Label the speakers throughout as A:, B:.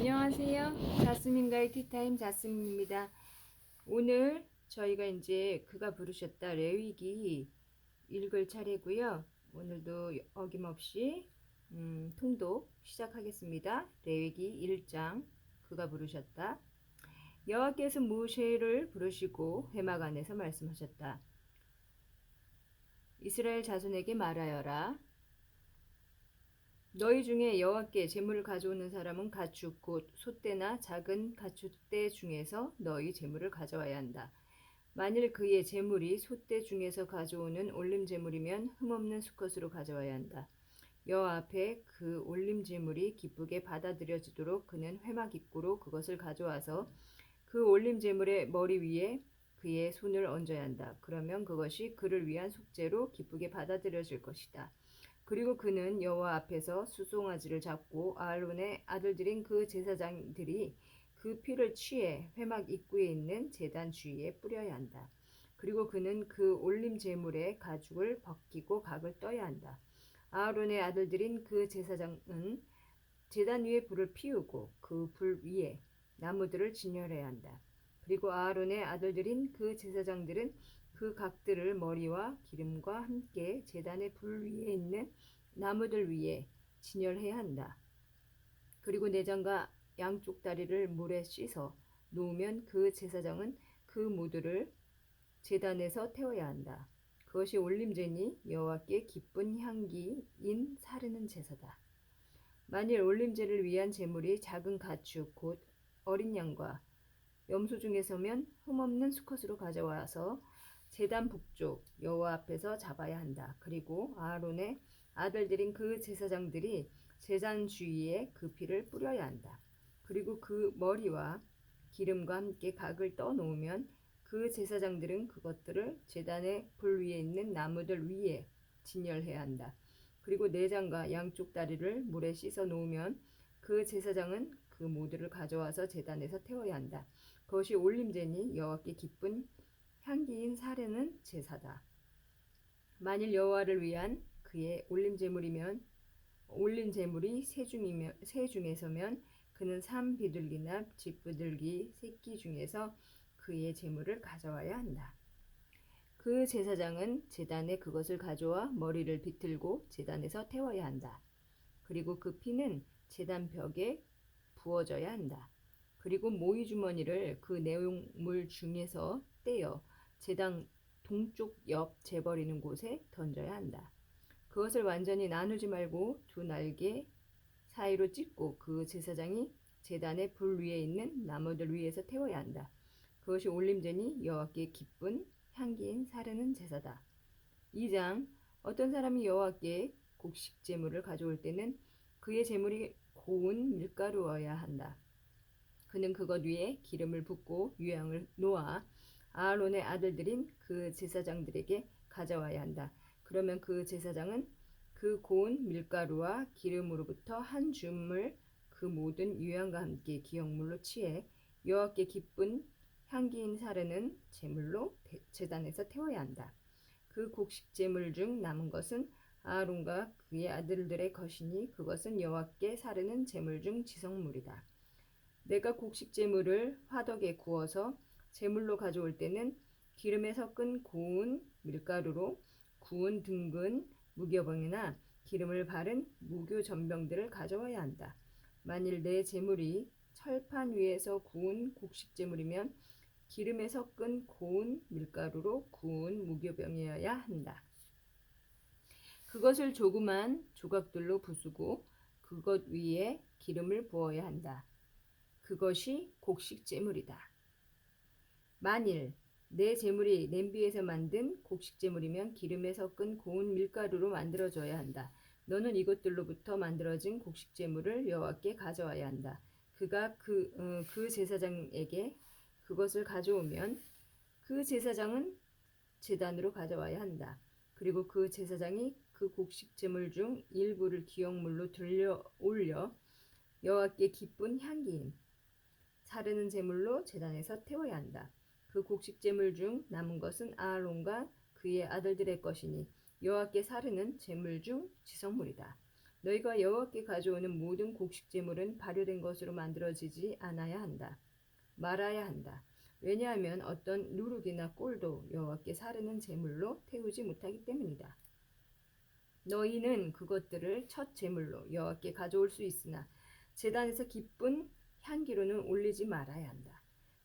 A: 안녕하세요. 자스민과의 티타임 자스민입니다. 오늘 저희가 이제 그가 부르셨다 레위기 읽을 차례고요. 오늘도 어김없이 통독 시작하겠습니다. 레위기 1장 그가 부르셨다. 여호와께서 모세를 부르시고 회막 안에서 말씀하셨다. 이스라엘 자손에게 말하여라. 너희 중에 여호와께 제물을 가져오는 사람은 가축 곧 소떼나 작은 가축떼 중에서 너희 제물을 가져와야 한다. 만일 그의 제물이 소떼 중에서 가져오는 올림 제물이면 흠없는 수컷으로 가져와야 한다. 여호와 앞에 그 올림 제물이 기쁘게 받아들여지도록 그는 회막 입구로 그것을 가져와서 그 올림 제물의 머리 위에 그의 손을 얹어야 한다. 그러면 그것이 그를 위한 속죄로 기쁘게 받아들여질 것이다. 그리고 그는 여호와 앞에서 수송아지를 잡고 아론의 아들들인 그 제사장들이 그 피를 취해 회막 입구에 있는 제단 주위에 뿌려야 한다. 그리고 그는 그 올림 제물의 가죽을 벗기고 각을 떠야 한다. 아론의 아들들인 그 제사장은 제단 위에 불을 피우고 그 불 위에 나무들을 진열해야 한다. 그리고 아론의 아들들인 그 제사장들은 그 각들을 머리와 기름과 함께 제단의 불 위에 있는 나무들 위에 진열해야 한다. 그리고 내장과 양쪽 다리를 물에 씻어 놓으면 그 제사장은 그 모두를 제단에서 태워야 한다. 그것이 올림제니 여호와께 기쁜 향기인 사르는 제사다. 만일 올림제를 위한 제물이 작은 가축 곧 어린 양과 염소 중에서면 흠없는 수컷으로 가져와서 제단 북쪽 여호와 앞에서 잡아야 한다. 그리고 아론의 아들들인 그 제사장들이 제단 주위에 그 피를 뿌려야 한다. 그리고 그 머리와 기름과 함께 각을 떠놓으면 그 제사장들은 그것들을 제단의 불 위에 있는 나무들 위에 진열해야 한다. 그리고 내장과 양쪽 다리를 물에 씻어 놓으면 그 제사장은 그 모두를 가져와서 제단에서 태워야 한다. 그것이 올림제니 여호와께 기쁜 향기인 사르는 제사다. 만일 여호와를 위한 그의 올림 제물이면 올림 제물이 새 중에서면 그는 삼 비둘기나 쥐비둘기 새끼 중에서 그의 제물을 가져와야 한다. 그 제사장은 제단에 그것을 가져와 머리를 비틀고 제단에서 태워야 한다. 그리고 그 피는 제단 벽에 부어져야 한다. 그리고 모이 주머니를 그 내용물 중에서 떼어 제단 동쪽 옆 재버리는 곳에 던져야 한다. 그것을 완전히 나누지 말고 두 날개 사이로 찢고 그 제사장이 제단의 불 위에 있는 나무들 위에서 태워야 한다. 그것이 올림제니 여호와께 기쁜 향기인 사르는 제사다. 2장 어떤 사람이 여호와께 곡식 제물을 가져올 때는 그의 제물이 고운 밀가루여야 한다. 그는 그것 위에 기름을 붓고 유향을 놓아 아론의 아들들인 그 제사장들에게 가져와야 한다. 그러면 그 제사장은 그 고운 밀가루와 기름으로부터 한 줌을 그 모든 유향과 함께 기억물로 취해 여호와께 기쁜 향기인 사르는 제물로 제단에서 태워야 한다. 그 곡식 제물 중 남은 것은 아론과 그의 아들들의 것이니 그것은 여호와께 사르는 제물 중 지성물이다. 내가 곡식 제물을 화덕에 구워서 제물로 가져올 때는 기름에 섞은 고운 밀가루로 구운 등근 무교병이나 기름을 바른 무교 전병들을 가져와야 한다. 만일 내 제물이 철판 위에서 구운 곡식 제물이면 기름에 섞은 고운 밀가루로 구운 무교병이어야 한다. 그것을 조그만 조각들로 부수고 그것 위에 기름을 부어야 한다. 그것이 곡식 제물이다. 만일 내 제물이 냄비에서 만든 곡식 제물이면 기름에 섞은 고운 밀가루로 만들어져야 한다. 너는 이것들로부터 만들어진 곡식 제물을 여호와께 가져와야 한다. 그가 그 제사장에게 그것을 가져오면 그 제사장은 제단으로 가져와야 한다. 그리고 그 제사장이 그 곡식 제물 중 일부를 기억물로 들려 올려 여호와께 기쁜 향기인 사르는 제물로 제단에서 태워야 한다. 그 곡식 제물 중 남은 것은 아론과 그의 아들들의 것이니 여호와께 사르는 제물 중 지성물이다. 너희가 여호와께 가져오는 모든 곡식 제물은 발효된 것으로 만들어지지 않아야 한다. 말아야 한다. 왜냐하면 어떤 누룩이나 꼴도 여호와께 사르는 제물로 태우지 못하기 때문이다. 너희는 그것들을 첫 제물로 여호와께 가져올 수 있으나 제단에서 기쁜 향기로는 올리지 말아야 한다.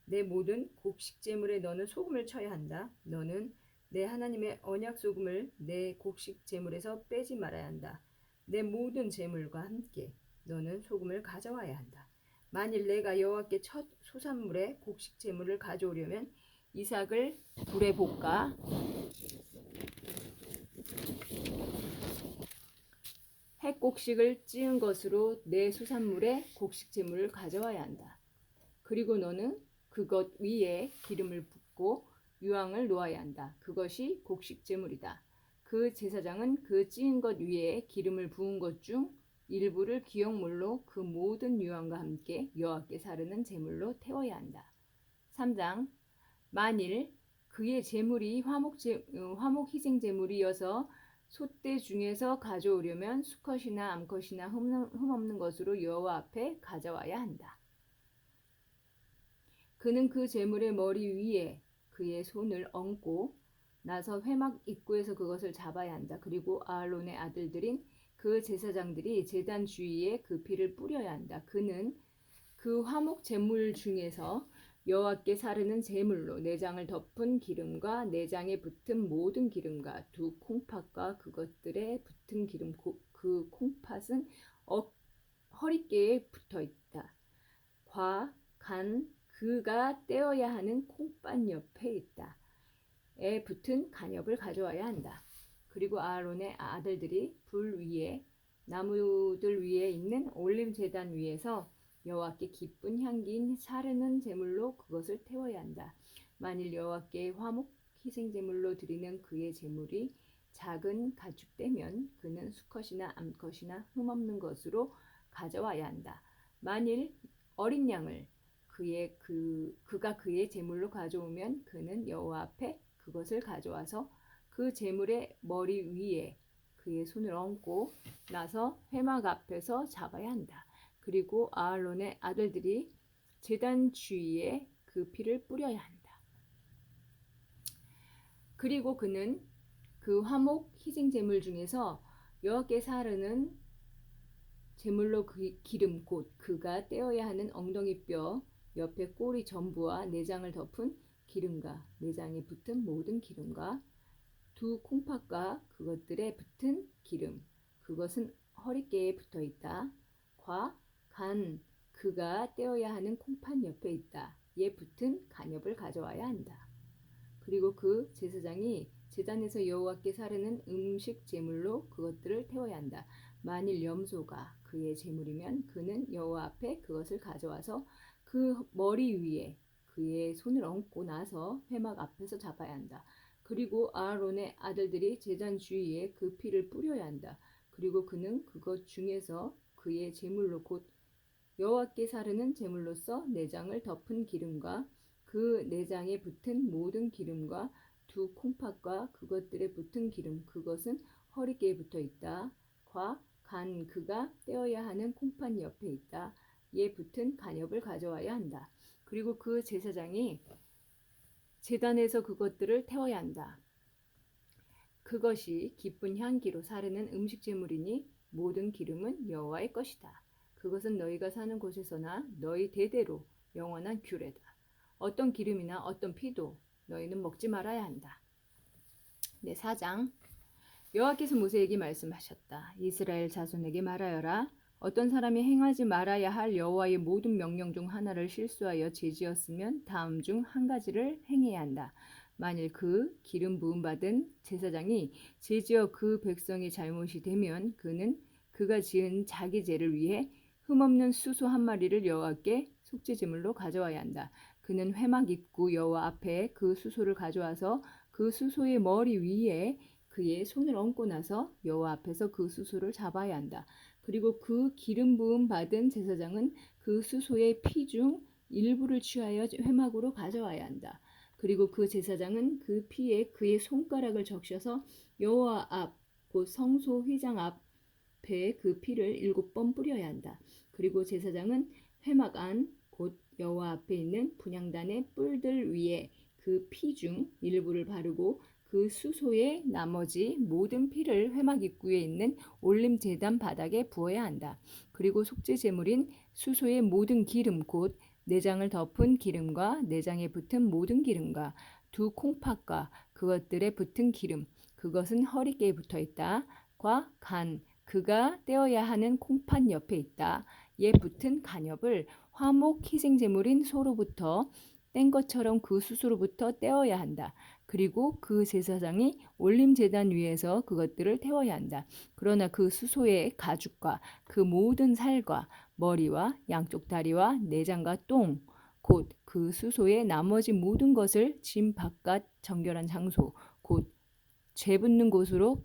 A: 내 모든 곡식 제물에 너는 소금을 쳐야 한다. 너는 내 하나님의 언약 소금을 내 곡식 제물에서 빼지 말아야 한다. 내 모든 제물과 함께 너는 소금을 가져와야 한다. 만일 내가 여호와께 첫 소산물의 곡식 제물을 가져오려면 이삭을 불에 볶아 핵곡식을 찌은 것으로 내 수산물의 곡식 제물을 가져와야 한다. 그리고 너는 그것 위에 기름을 붓고 유황을 놓아야 한다. 그것이 곡식 제물이다. 그 제사장은 그 찌은 것 위에 기름을 부은 것 중 일부를 기억물로 그 모든 유황과 함께 여호와께 사르는 제물로 태워야 한다. 3장 만일 그의 제물이 화목 희생 제물이어서 솥대 중에서 가져오려면 수컷이나 암컷이나 흠없는 것으로 여호와 앞에 가져와야 한다. 그는 그 제물의 머리 위에 그의 손을 얹고 나서 회막 입구에서 그것을 잡아야 한다. 그리고 아론의 아들들인 그 제사장들이 제단 주위에 그 피를 뿌려야 한다. 그는 그 화목 제물 중에서 여호와께 사르는 제물로 내장을 덮은 기름과 내장에 붙은 모든 기름과 두 콩팥과 그것들에 붙은 기름, 그 콩팥은 허리께에 붙어 있다. 간, 그가 떼어야 하는 콩팥 옆에 있다. 에 붙은 간엽을 가져와야 한다. 그리고 아론의 아들들이 불 위에 나무들 위에 있는 올림 제단 위에서 여호와께 기쁜 향기인 사르는 제물로 그것을 태워야 한다. 만일 여호와께 화목 희생 제물로 드리는 그의 제물이 작은 가축되면 그는 수컷이나 암컷이나 흠없는 것으로 가져와야 한다. 만일 어린 양을 그가 그의 제물로 가져오면 그는 여호와 앞에 그것을 가져와서 그 제물의 머리 위에 그의 손을 얹고 나서 회막 앞에서 잡아야 한다. 그리고 아론의 아들들이 제단 주위에 그 피를 뿌려야 한다. 그리고 그는 그 화목 희생 제물 중에서 여호와께 사르는 제물로 그 기름 곧 그가 떼어야 하는 엉덩이뼈 옆에 꼬리 전부와 내장을 덮은 기름과 내장에 붙은 모든 기름과 두 콩팥과 그것들에 붙은 기름 그것은 허리께에 붙어 있다. 간 그가 떼어야 하는 콩팥 옆에 있다. 에 붙은 간엽을 가져와야 한다. 그리고 그 제사장이 제단에서 여호와께 사르는 음식 제물로 그것들을 태워야 한다. 만일 염소가 그의 제물이면 그는 여호와 앞에 그것을 가져와서 그 머리 위에 그의 손을 얹고 나서 회막 앞에서 잡아야 한다. 그리고 아론의 아들들이 제단 주위에 그 피를 뿌려야 한다. 그리고 그는 그것 중에서 그의 제물로 곧 여호와께 사르는 제물로서 내장을 덮은 기름과 그 내장에 붙은 모든 기름과 두 콩팥과 그것들에 붙은 기름 그것은 허리께에 붙어 있다. 간 그가 떼어야 하는 콩팥 옆에 있다. 에 붙은 간엽을 가져와야 한다. 그리고 그 제사장이 제단에서 그것들을 태워야 한다. 그것이 기쁜 향기로 사르는 음식 제물이니 모든 기름은 여호와의 것이다. 그것은 너희가 사는 곳에서나 너희 대대로 영원한 규례다. 어떤 기름이나 어떤 피도 너희는 먹지 말아야 한다. 네, 4장 여호와께서 모세에게 말씀하셨다. 이스라엘 자손에게 말하여라. 어떤 사람이 행하지 말아야 할 여호와의 모든 명령 중 하나를 실수하여 제지었으면 다음 중 한 가지를 행해야 한다. 만일 그 기름 부음 받은 제사장이 제지어 그 백성의 잘못이 되면 그는 그가 지은 자기 죄를 위해 흠없는 수소 한 마리를 여호와께 속죄제물로 가져와야 한다. 그는 회막 입구 여호와 앞에 그 수소를 가져와서 그 수소의 머리 위에 그의 손을 얹고 나서 여호와 앞에서 그 수소를 잡아야 한다. 그리고 그 기름 부음 받은 제사장은 그 수소의 피 중 일부를 취하여 회막으로 가져와야 한다. 그리고 그 제사장은 그 피에 그의 손가락을 적셔서 여호와 앞 곧 성소 휘장 앞 앞에 그 피를 7번 뿌려야 한다. 그리고 제사장은 회막 안 곧 여호와 앞에 있는 분향단의 뿔들 위에 그 피 중 일부를 바르고 그 수소의 나머지 모든 피를 회막 입구에 있는 올림 제단 바닥에 부어야 한다. 그리고 속죄 제물인 수소의 모든 기름 곧 내장을 덮은 기름과 내장에 붙은 모든 기름과 두 콩팥과 그것들에 붙은 기름 그것은 허리께에 붙어 있다과 간 그가 떼어야 하는 콩팥 옆에 있다. 에 붙은 간엽을 화목 희생 제물인 소로부터 뗀 것처럼 그 수소로부터 떼어야 한다. 그리고 그 제사장이 올림 제단 위에서 그것들을 태워야 한다. 그러나 그 수소의 가죽과 그 모든 살과 머리와 양쪽 다리와 내장과 똥 곧 그 수소의 나머지 모든 것을 짐 바깥 정결한 장소 곧 죄 붙는 곳으로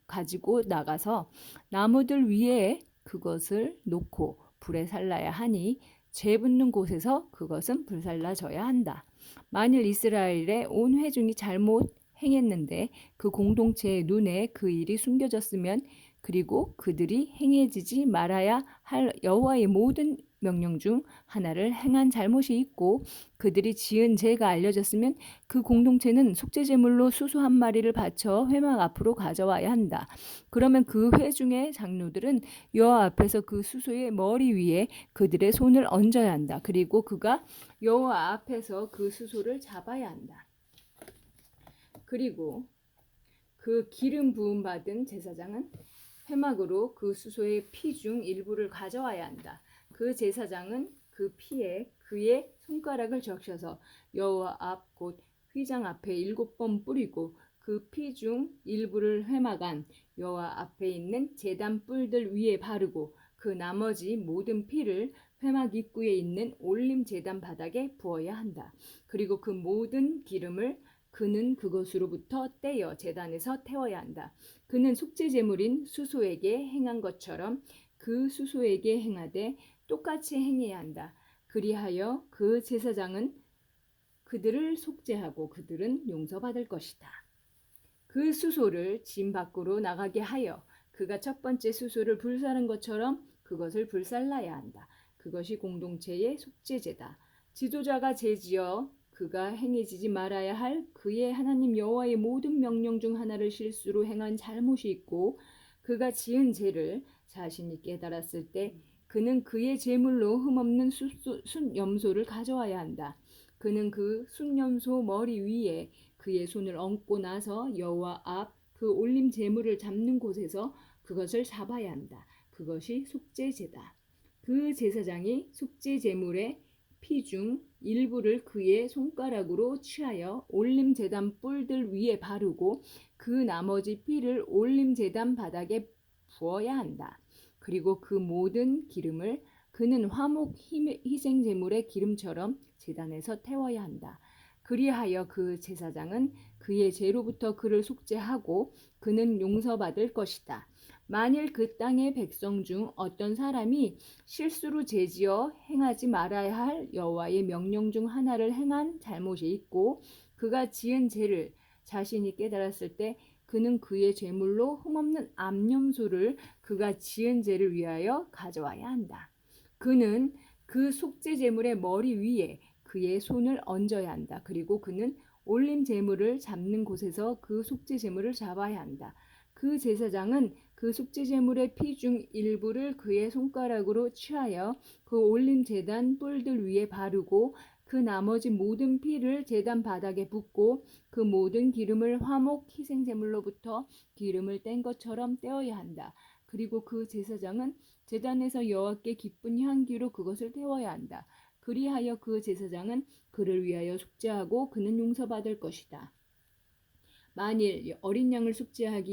A: 가지고 나가서 나무들 위에 그것을 놓고 불에 살라야 하니 죄 붙는 곳에서 그것은 불살라져야 한다. 만일 이스라엘의 온 회중이 잘못 행했는데 그 공동체의 눈에 그 일이 숨겨졌으면 그리고 그들이 행해지지 말아야 할 여호와의 모든 명령 중 하나를 행한 잘못이 있고 그들이 지은 죄가 알려졌으면 그 공동체는 속죄제물로 수소 한 마리를 바쳐 회막 앞으로 가져와야 한다. 그러면 그 회중의 장로들은 여호와 앞에서 그 수소의 머리 위에 그들의 손을 얹어야 한다. 그리고 그가 여호와 앞에서 그 수소를 잡아야 한다. 그리고 그 기름 부음 받은 제사장은 회막으로 그 수소의 피 중 일부를 가져와야 한다. 그 제사장은 그 피에 그의 손가락을 적셔서 여호와 앞 곧 휘장 앞에 7번 뿌리고 그 피 중 일부를 회막 안 여호와 앞에 있는 제단 뿔들 위에 바르고 그 나머지 모든 피를 회막 입구에 있는 올림 제단 바닥에 부어야 한다. 그리고 그 모든 기름을 그는 그것으로부터 떼어 제단에서 태워야 한다. 그는 속죄 제물인 수소에게 행한 것처럼 그 수소에게 행하되 똑같이 행해야 한다. 그리하여 그 제사장은 그들을 속죄하고 그들은 용서받을 것이다. 그 수소를 짐 밖으로 나가게 하여 그가 첫 번째 수소를 불사른 것처럼 그것을 불살라야 한다. 그것이 공동체의 속죄제다. 지도자가 죄지어 그가 행해지지 말아야 할 그의 하나님 여호와의 모든 명령 중 하나를 실수로 행한 잘못이 있고 그가 지은 죄를 자신이 깨달았을 때 그는 그의 제물로 흠없는 순염소를 가져와야 한다. 그는 그 순염소 머리 위에 그의 손을 얹고 나서 여호와 앞 그 올림 제물을 잡는 곳에서 그것을 잡아야 한다. 그것이 속죄제다. 그 제사장이 속죄 제물의 피 중 일부를 그의 손가락으로 취하여 올림 제단 뿔들 위에 바르고 그 나머지 피를 올림 제단 바닥에 부어야 한다. 그리고 그 모든 기름을 그는 화목 희생 제물의 기름처럼 제단에서 태워야 한다. 그리하여 그 제사장은 그의 죄로부터 그를 속죄하고 그는 용서받을 것이다. 만일 그 땅의 백성 중 어떤 사람이 실수로 죄지어 행하지 말아야 할 여호와의 명령 중 하나를 행한 잘못이 있고 그가 지은 죄를 자신이 깨달았을 때 그는 그의 죄물로 흠없는 암염소를 그가 지은 죄를 위하여 가져와야 한다. 그는 그 속죄 제물의 머리 위에 그의 손을 얹어야 한다. 그리고 그는 올림 제물을 잡는 곳에서 그 속죄 제물을 잡아야 한다. 그 제사장은 그 속죄 제물의 피 중 일부를 그의 손가락으로 취하여 그 올림 제단 뿔들 위에 바르고 그 나머지 모든 피를 제단 바닥에 붓고 그 모든 기름을 화목 희생 제물로부터 기름을 뗀 것처럼 떼어야 한다. 그리고 그 제사장은 제단에서 여호와께 기쁜 향기로 그것을 태워야 한다. 그리하여 그 제사장은 그를 위하여 속죄하고 그는 용서받을 것이다. 만일 어린 양을 속죄를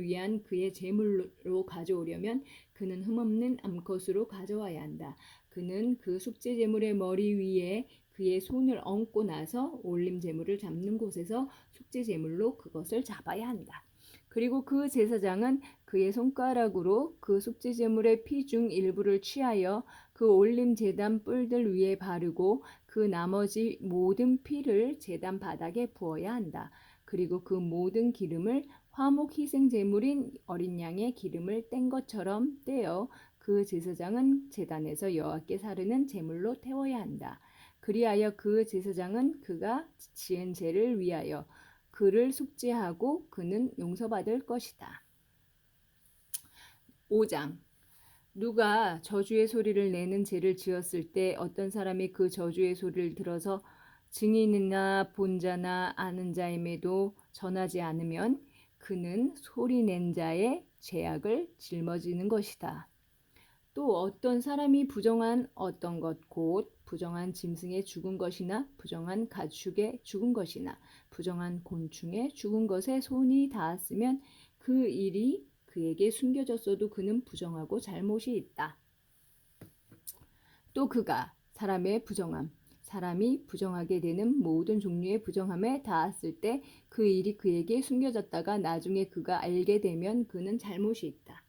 A: 위한 그의 제물로 가져오려면 그는 흠없는 암컷으로 가져와야 한다. 그는 그 속죄 제물의 머리 위에 그의 손을 얹고 나서 올림 제물을 잡는 곳에서 속죄 제물로 그것을 잡아야 한다. 그리고 그 제사장은 그의 손가락으로 그 속죄 제물의 피 중 일부를 취하여 그 올림 제단 뿔들 위에 바르고 그 나머지 모든 피를 제단 바닥에 부어야 한다. 그리고 그 모든 기름을 화목 희생 제물인 어린 양의 기름을 뗀 것처럼 떼어 그 제사장은 제단에서 여호와께 사르는 제물로 태워야 한다. 그리하여 그 제사장은 그가 지은 죄를 위하여 그를 속죄하고 그는 용서받을 것이다. 5장. 누가 저주의 소리를 내는 죄를 지었을 때 어떤 사람이 그 저주의 소리를 들어서 증인이나 본자나 아는 자임에도 전하지 않으면 그는 소리 낸 자의 죄악을 짊어지는 것이다. 또 어떤 사람이 부정한 어떤 것 곧 부정한 짐승의 죽은 것이나 부정한 가축의 죽은 것이나 부정한 곤충의 죽은 것에 손이 닿았으면 그 일이 그에게 숨겨졌어도 그는 부정하고 잘못이 있다. 또 그가 사람이 부정하게 되는 모든 종류의 부정함에 닿았을 때 그 일이 그에게 숨겨졌다가 나중에 그가 알게 되면 그는 잘못이 있다.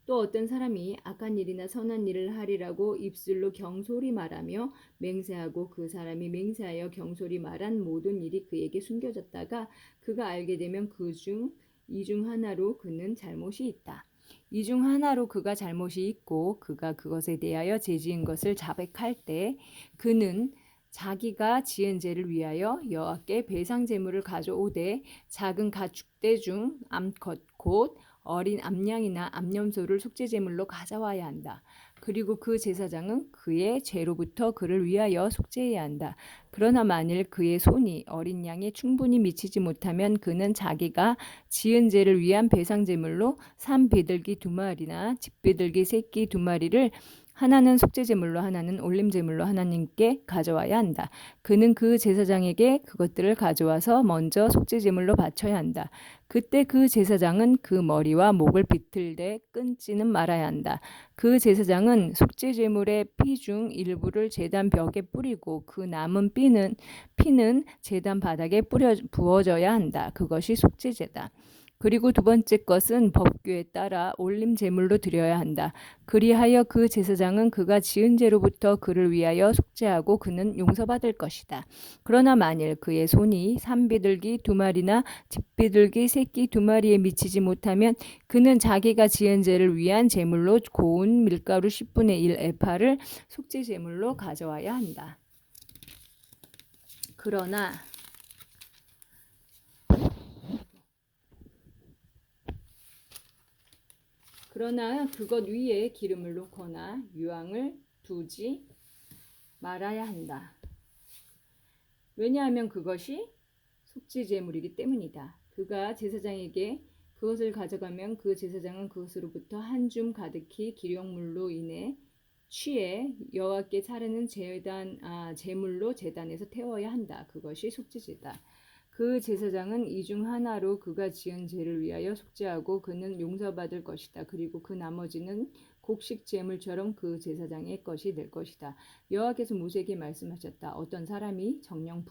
A: 또 어떤 사람이 악한 일이나 선한 일을 하리라고 입술로 경솔히 말하며 맹세하고 그 사람이 맹세하여 경솔히 말한 모든 일이 그에게 숨겨졌다가 그가 알게 되면 이 중 하나로 그는 잘못이 있다. 이 중 하나로 그가 잘못이 있고 그가 그것에 대하여 죄지은 것을 자백할 때 그는 자기가 지은 죄를 위하여 여호와께 배상 제물을 가져오되 작은 가축대 중 암컷 곧 어린 암양이나 암염소를 속죄 제물로 가져와야 한다. 그리고 그 제사장은 그의 죄로부터 그를 위하여 속죄해야 한다. 그러나 만일 그의 손이 어린 양에 충분히 미치지 못하면 그는 자기가 지은 죄를 위한 배상 제물로 산 비둘기 2마리나 집비둘기 새끼 2마리를 하나는 속죄제물로 하나는 올림제물로 하나님께 가져와야 한다. 그는 그 제사장에게 그것들을 가져와서 먼저 속죄제물로 바쳐야 한다. 그때 그 제사장은 그 머리와 목을 비틀되 끊지는 말아야 한다. 그 제사장은 속죄제물의 피 중 일부를 제단 벽에 뿌리고 그 남은 피는 제단 바닥에 부어져야 한다. 그것이 속죄제다. 그리고 두 번째 것은 법규에 따라 올림 제물로 드려야 한다. 그리하여 그 제사장은 그가 지은 죄로부터 그를 위하여 속죄하고 그는 용서받을 것이다. 그러나 만일 그의 손이 산비둘기 2마리나 집비둘기 새끼 2마리에 미치지 못하면 그는 자기가 지은 죄를 위한 제물로 고운 밀가루 10분의 1 에파를 속죄 제물로 가져와야 한다. 그러나 그것 위에 기름을 놓거나 유황을 두지 말아야 한다. 왜냐하면 그것이 속죄 제물이기 때문이다. 그가 제사장에게 그것을 가져가면 그 제사장은 그것으로부터 한 줌 가득히 기령물로 인해 취해 여호와께 차르는 제물로 제단에서 태워야 한다. 그것이 속죄제다. 그 제사장은 이 중 하나로 그가 지은 죄를 위하여 속죄하고 그는 용서받을 것이다. 그리고 그 나머지는 곡식 제물처럼 그 제사장의 것이 될 것이다. 여호와께서 모세에게 말씀하셨다. 어떤 사람이 정녕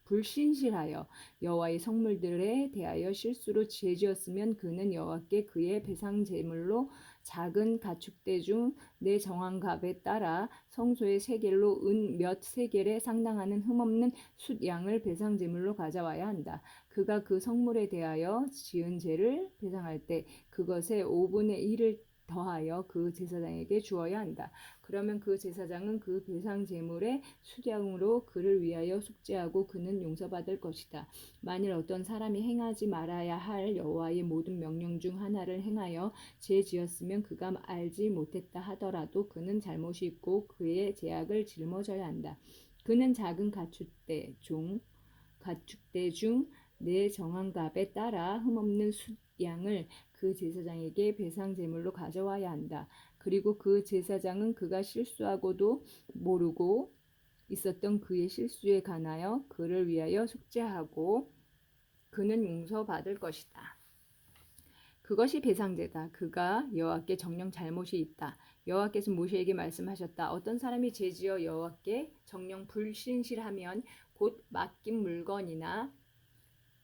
A: 불신실하여 여호와의 성물들에 대하여 실수로 죄지었으면 그는 여호와께 그의 배상 제물로 작은 가축대 중 내 정한갑에 따라 성소의 세겔로 은 몇 세겔에 상당하는 흠없는 숫 양을 배상 제물로 가져와야 한다. 그가 그 성물에 대하여 지은 죄를 배상할 때 그것의 5분의 1을 더하여 그 제사장에게 주어야 한다. 그러면 그 제사장은 그 배상 제물의 수량으로 그를 위하여 속죄하고 그는 용서받을 것이다. 만일 어떤 사람이 행하지 말아야 할 여호와의 모든 명령 중 하나를 행하여 죄 지었으면 그가 알지 못했다 하더라도 그는 잘못이 있고 그의 죄악을 짊어져야 한다. 그는 작은 가축대 중 내 정한 값에 따라 흠없는 숫 양을 그 제사장에게 배상 제물로 가져와야 한다. 그리고 그 제사장은 그가 실수하고도 모르고 있었던 그의 실수에 관하여 그를 위하여 속죄하고 그는 용서받을 것이다. 그것이 배상제다. 그가 여호와께 정녕 잘못이 있다. 여호와께서 모세에게 말씀하셨다. 어떤 사람이 죄지어 여호와께 정녕 불신실하면 곧 맡긴 물건이나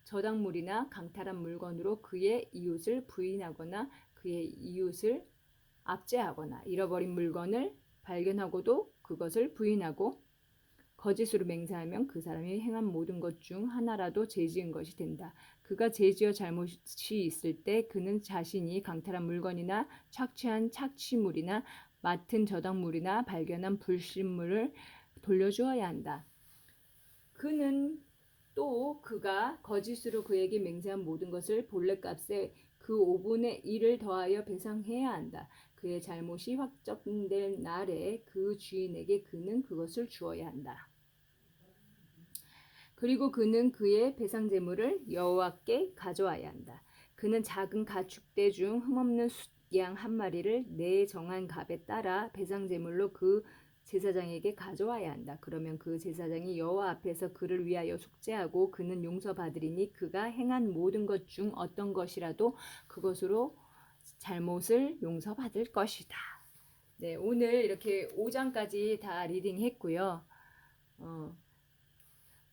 A: 저당물이나 강탈한 물건으로 그의 이웃을 부인하거나 그의 이웃을 압제하거나 잃어버린 물건을 발견하고도 그것을 부인하고 거짓으로 맹세하면 그 사람이 행한 모든 것 중 하나라도 죄지은 것이 된다. 그가 죄지어 잘못이 있을 때 그는 자신이 강탈한 물건이나 착취한 착취물이나 맡은 저당물이나 발견한 불신물을 돌려주어야 한다. 그가 거짓으로 그에게 맹세한 모든 것을 본래값에 그 5분의 1을 더하여 배상해야 한다. 그의 잘못이 확정될 날에 그 주인에게 그는 그것을 주어야 한다. 그리고 그는 그의 배상 제물을 여호와께 가져와야 한다. 그는 작은 가축대 중 흠없는 숫양 한 마리를 내 정한 값에 따라 배상 제물로 그 제사장에게 가져와야 한다. 그러면 그 제사장이 여호와 앞에서 그를 위하여 속죄하고 그는 용서받으리니 그가 행한 모든 것 중 어떤 것이라도 그것으로 잘못을 용서받을 것이다. 네, 오늘 이렇게 5장까지 다 리딩했고요.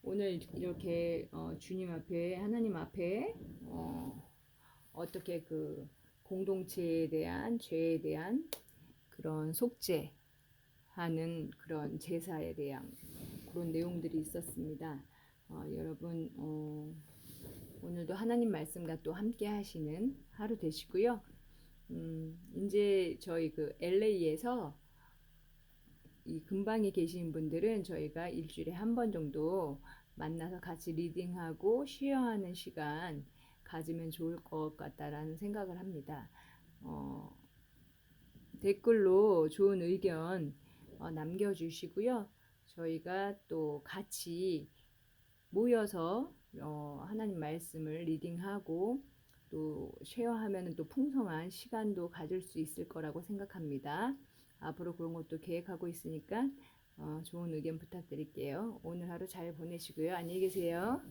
A: 오늘 이렇게 주님 앞에 하나님 앞에 어떻게 그 공동체에 대한 죄에 대한 그런 속죄하는 그런 제사에 대한 그런 내용들이 있었습니다. 여러분 오늘도 하나님 말씀과 또 함께 하시는 하루 되시고요. 이제 저희 그 LA에서 이 근방에 계신 분들은 저희가 일주일에 한 번 정도 만나서 같이 리딩하고 쉐어하는 시간 가지면 좋을 것 같다라는 생각을 합니다. 댓글로 좋은 의견 남겨주시고요. 저희가 또 같이 모여서 하나님 말씀을 리딩하고 또 쉐어하면 또 풍성한 시간도 가질 수 있을 거라고 생각합니다. 앞으로 그런 것도 계획하고 있으니까 좋은 의견 부탁드릴게요. 오늘 하루 잘 보내시고요. 안녕히 계세요.